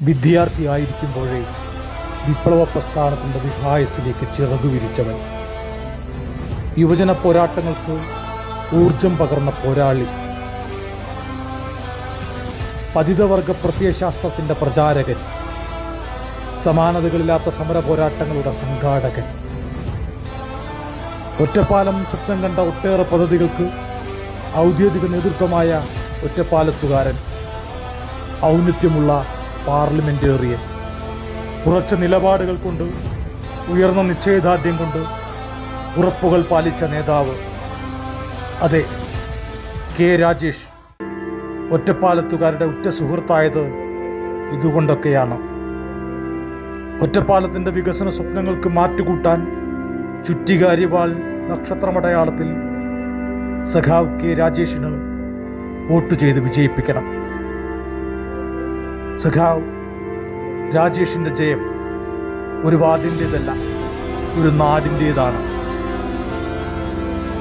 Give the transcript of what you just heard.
വിദ്യാർത്ഥിയായിരിക്കുമ്പോഴേ വിപ്ലവ പ്രസ്ഥാനത്തിൻ്റെ വിഹായസിലേക്ക് ചിറകുവിരിച്ചവൻ, യുവജന പോരാട്ടങ്ങൾക്ക് ഊർജം പകർന്ന പോരാളി, പതിതവർഗ പ്രത്യയശാസ്ത്രത്തിൻ്റെ പ്രചാരകൻ, സമാനതകളില്ലാത്ത സമര പോരാട്ടങ്ങളുടെ സംഘാടകൻ, ഒറ്റപ്പാലം സ്വപ്നം കണ്ട ഒട്ടേറെ പദ്ധതികൾക്ക് ഔദ്യോഗിക നേതൃത്വമായ ഒറ്റപ്പാലത്തുകാരൻ, ഔന്നത്യമുള്ള പാർലമെന്റേറിയൻ, ഉറച്ച നിലപാടുകൾ കൊണ്ട്, ഉയർന്ന നിശ്ചയദാർഢ്യം കൊണ്ട് ഉറപ്പുകൾ പാലിച്ച നേതാവ്. അതെ, കെ രാജേഷ് ഒറ്റപ്പാലത്തുകാരുടെ ഉറ്റ സുഹൃത്തായത് ഇതുകൊണ്ടൊക്കെയാണ്. ഒറ്റപ്പാലത്തിൻ്റെ വികസന സ്വപ്നങ്ങൾക്ക് മാറ്റുകൂട്ടാൻ ചുറ്റികാരിവാൾ നക്ഷത്രമടയാളത്തിൽ സഖാവ് കെ രാജേഷിന് വോട്ട് ചെയ്ത് വിജയിപ്പിക്കണം. സഖാവ് രാജേഷിൻ്റെ ജയം ഒരു വാർഡിൻ്റേതല്ല, ഒരു നാടിൻ്റേതാണ്.